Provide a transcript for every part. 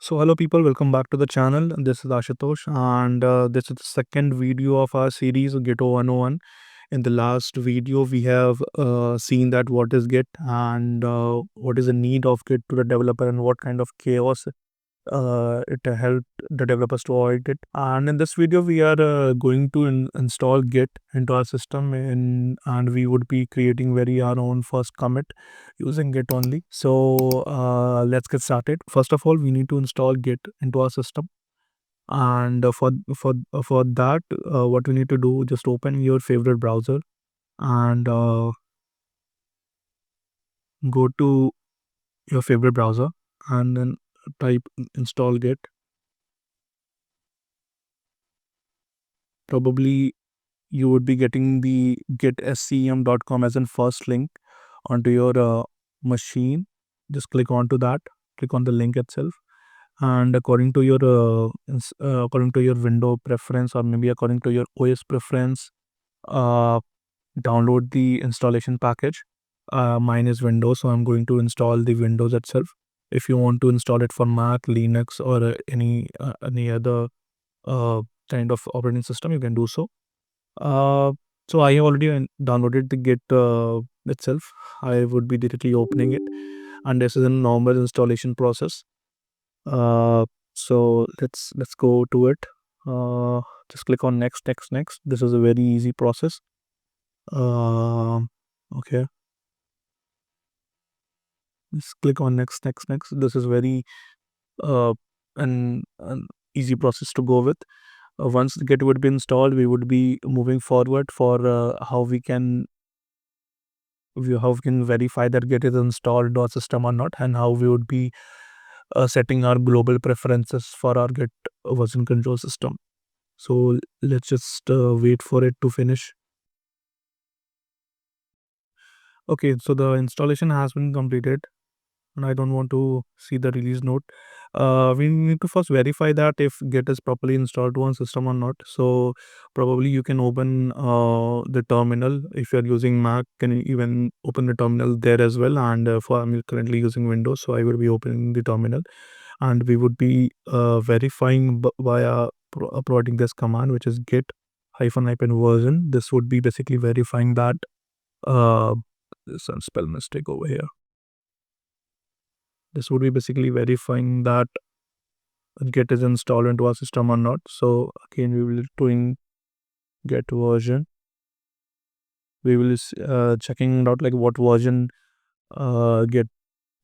So hello people, welcome back to the channel. This is Ashutosh and this is the second video of our series Git 101. In the last video, we have seen that what is Git and what is the need of Git to the developer and what kind of chaos it helped the developers to avoid it. And in this video, we are going to install Git into our system and we would be creating our own first commit using Git only. So let's get started. First of all, we need to install Git into our system. And for that, what we need to do, just open your favorite browser and go to your favorite browser and then type install Git. Probably you would be getting the gitscm.com as in first link onto your machine. Just click onto that, click on the link itself, and according to your window preference, or maybe according to your OS preference, uh, download the installation package. Mine is Windows, so I'm going to install the Windows itself. If you want to install it for Mac, Linux, or any other kind of operating system, you can do so. So I have already downloaded the Git itself. I would be directly opening it, and this is a normal installation process. So let's go to it. Just click on next, next, next. This is a very easy process. Okay. Just click on next, next, next. This is very uh an easy process to go with. Once the Git would be installed, we would be moving forward for how we can verify that Git is installed to our system or not, and how we would be setting our global preferences for our Git version control system. So let's just wait for it to finish. Okay, so the installation has been completed, and I don't want to see the release note. We need to first verify that if Git is properly installed to one system or not. So probably you can open the terminal. If you're using Mac, can you even open the terminal there as well. And I'm currently using Windows, so I will be opening the terminal, and we would be verifying via providing this command, which is git hyphen version. This would be basically verifying that there's some spell mistake over here. This would be basically verifying that Git is installed into our system or not. So again, we will doing Git version. We will checking out like what version Git,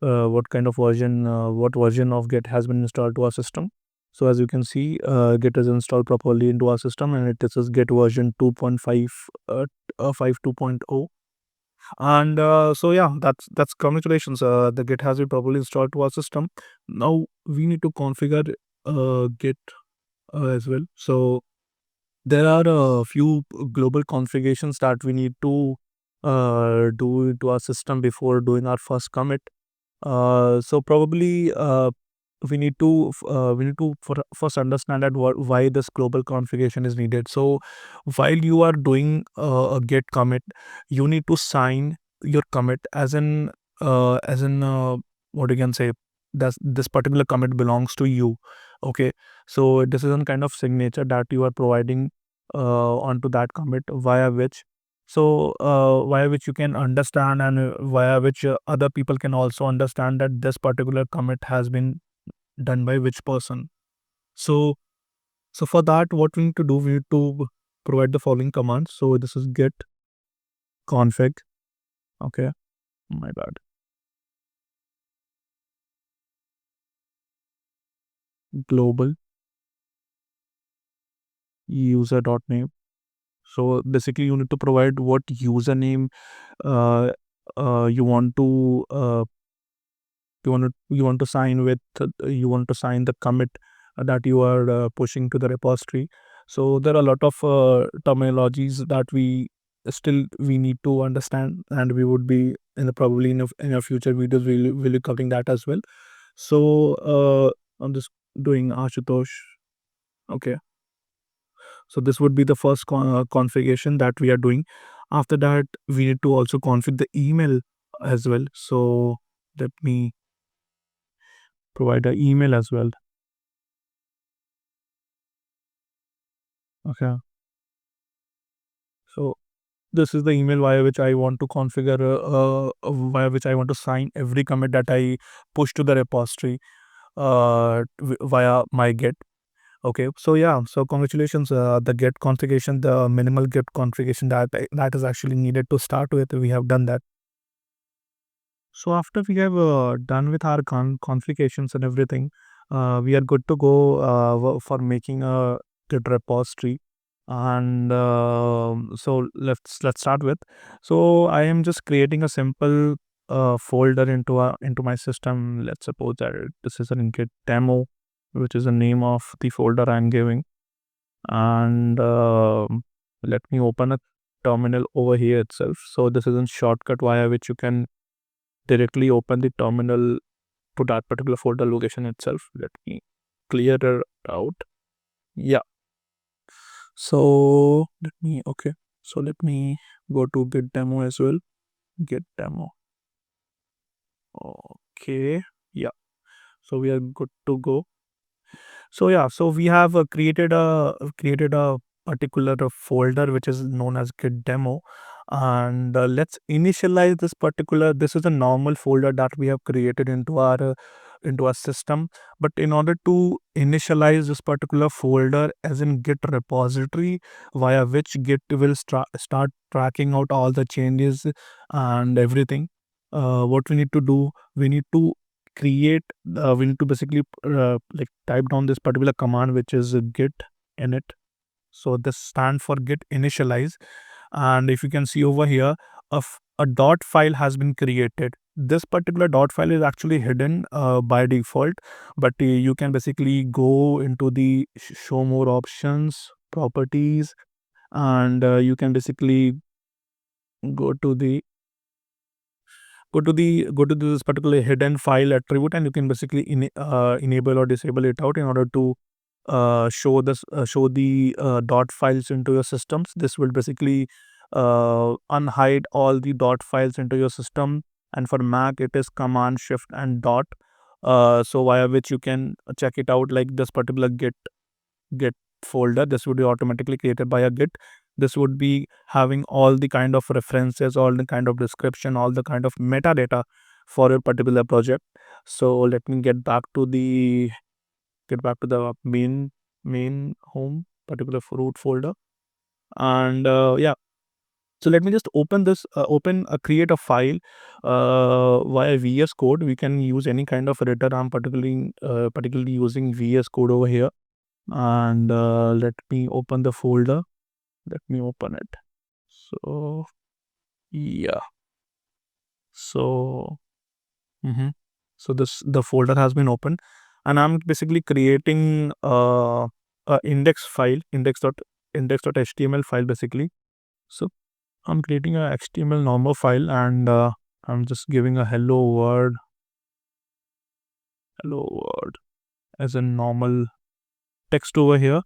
what kind of version, what version of Git has been installed to our system. So as you can see, Git is installed properly into our system, and it is Git version 2.5, 2.0. And so yeah, that's congratulations. The Git has been properly installed to our system. Now we need to configure Git as well. So there are a few global configurations that we need to do to our system before doing our first commit. So probably we need to first understand that why this global configuration is needed. So while you are doing a Git commit, you need to sign your commit as in what you can say, that this particular commit belongs to you. Okay, so this is a kind of signature that you are providing onto that commit, via which you can understand, and via which other people can also understand that this particular commit has been done by which person. So so for that, what we need to do, we need to provide the following commands. So this is git config. Okay, my bad. Global user.name. So basically you need to provide what username uh, you want to sign with. You want to sign the commit that you are pushing to the repository. So there are a lot of terminologies that we need to understand, and we would be probably in a future videos we'll be covering that as well. So I'm just doing Ashutosh. Okay, so this would be the first configuration that we are doing. After that, we need to also configure the email as well. So let me provide an email as well. Okay. So this is the email via which I want to configure, via which I want to sign every commit that I push to the repository via my Git. Okay, so yeah, so congratulations. The Git configuration, the minimal Git configuration that is actually needed to start with, we have done that. So after we have done with our configurations and everything, we are good to go for making a Git repository. And so let's start with. So I am just creating a simple folder into my system. Let's suppose that this is a Git demo, which is the name of the folder I'm giving. And let me open a terminal over here itself. So this is a shortcut via which you can directly open the terminal to that particular folder location itself. Let me clear it out. Yeah. So let me go to Git demo as well. Git demo. Okay. Yeah. So we are good to go. So yeah, so we have created a particular folder which is known as Git demo, and let's initialize this particular. This is a normal folder that we have created into our system. But in order to initialize this particular folder as in Git repository, via which Git will start tracking out all the changes and everything. What we need to do, we need to create we need to basically like type down this particular command, which is git init. So this stands for git initialize. And if you can see over here, a dot file has been created. This particular dot file is actually hidden by default, but you can basically go into the show more options, properties, and you can basically go to the go to this particular hidden file attribute, and you can basically enable or disable it out in order to show the dot files into your systems. This will basically unhide all the dot files into your system, and for Mac it is command shift and dot, so via which you can check it out, like this particular git folder. This would be automatically created by a git. This would be having all the kind of references, all the kind of description, all the kind of metadata for a particular project. So let me get back to the main home particular root folder. And yeah, so let me just create a file via VS Code. We can use any kind of editor. I'm particularly using VS Code over here. And let me open the folder. Let me open it. So yeah. So so the folder has been opened, and I'm basically creating a index.html file basically. So I'm creating a HTML normal file, and I'm just giving a hello world as a normal text over here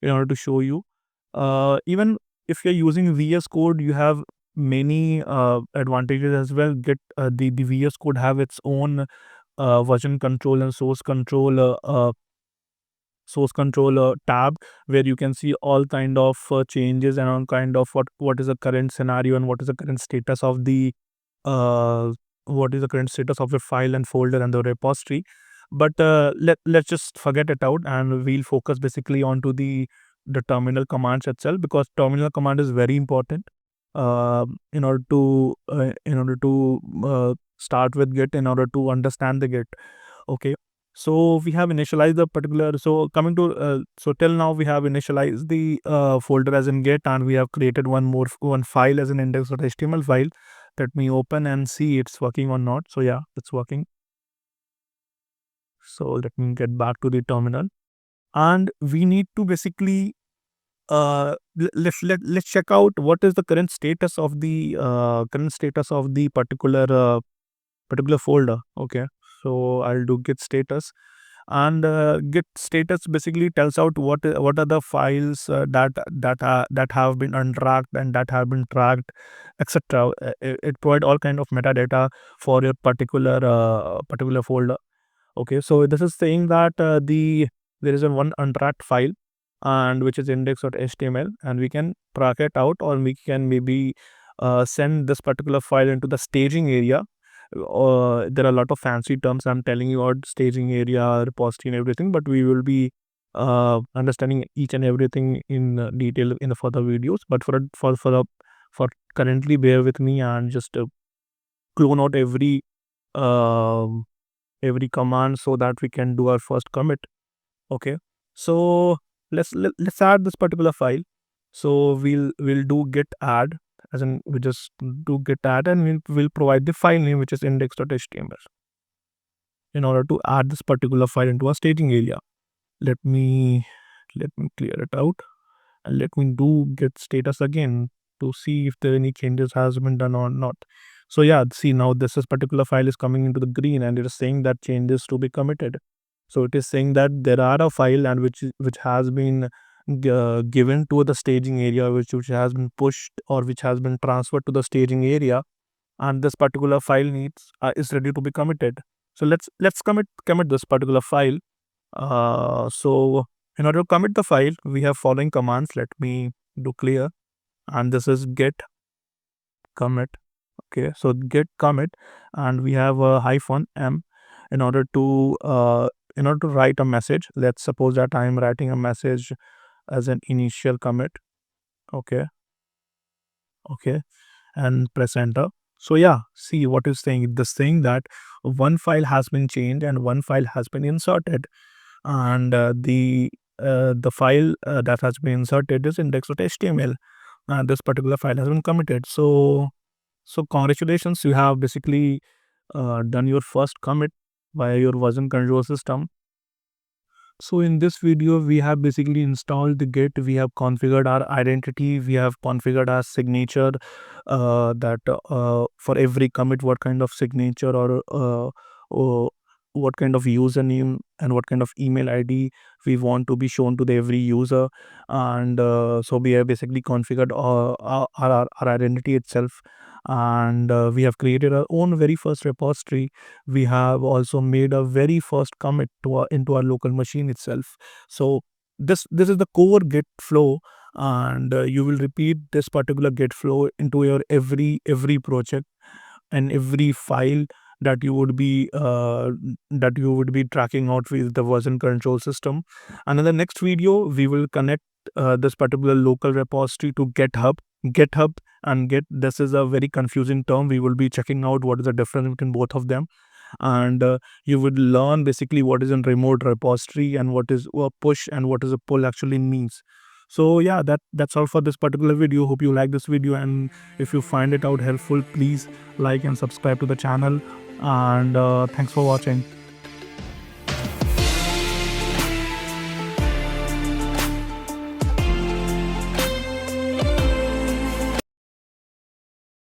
in order to show you. Even if you're using VS Code, you have many advantages as well. The VS Code have its own version control and source control tab, where you can see all kind of changes and all kind of what is the current scenario and what is the current status of the uh, your file and folder and the repository. But let's just forget it out, and we'll focus basically onto the terminal commands itself, because terminal command is very important in order to start with Git, in order to understand the Git. Okay. So we have initialized the particular. So coming to so till now we have initialized the folder as in Git, and we have created one file as an index.html file. Let me open and see it's working or not. So yeah, it's working. So let me get back to the terminal, and we need to basically let's check out what is the current status of the particular folder. Okay. So I'll do git status, and git status basically tells out what are the files that have been untracked and that have been tracked, etc. It provide all kind of metadata for your particular folder. Okay, so this is saying that there is a one untracked file, and which is index.html, and we can track it out, or we can maybe send this particular file into the staging area. There are a lot of fancy terms I'm telling you about staging area, repository, and everything, but we will be understanding each and everything in detail in the further videos. But for currently, bear with me and just clone out um, every command so that we can do our first commit. Okay, so let's add this particular file. So we'll do git add, as in we just do git add, and we'll provide the file name, which is index.html, in order to add this particular file into our staging area. Let me clear it out, and let me do git status again to see if there any changes has been done or not. So yeah, see, now this particular file is coming into the green, and it is saying that changes to be committed. So it is saying that there are a file and which has been given to the staging area, which has been pushed or which has been transferred to the staging area, and this particular file needs is ready to be committed. So let's commit this particular file. So in order to commit the file, we have following commands. Let me do clear, and this is git commit. Okay, so git commit, and we have a -m in order to write a message. Let's suppose that I am writing a message as an initial commit. Okay, okay, and press enter. So yeah, see what is saying. This saying that one file has been changed and one file has been inserted, and the file that has been inserted is index.html, and this particular file has been committed. So congratulations, you have basically done your first commit via your version control system. So in this video, we have basically installed the Git, we have configured our identity, we have configured our signature, that for every commit, what kind of signature or what kind of username and what kind of email ID we want to be shown to the every user. And so we have basically configured our identity itself. And we have created our own very first repository. We have also made a very first commit to into our local machine itself. So this is the core git flow, and you will repeat this particular git flow into your every project and every file that you would be tracking out with the version control system. And in the next video, we will connect this particular local repository to github and git. This is a very confusing term. We will be checking out what is the difference between both of them, and you would learn basically what is a remote repository and what is a push and what is a pull actually means. So yeah, that's all for this particular video. Hope you like this video, and if you find it out helpful, please like and subscribe to the channel, and thanks for watching.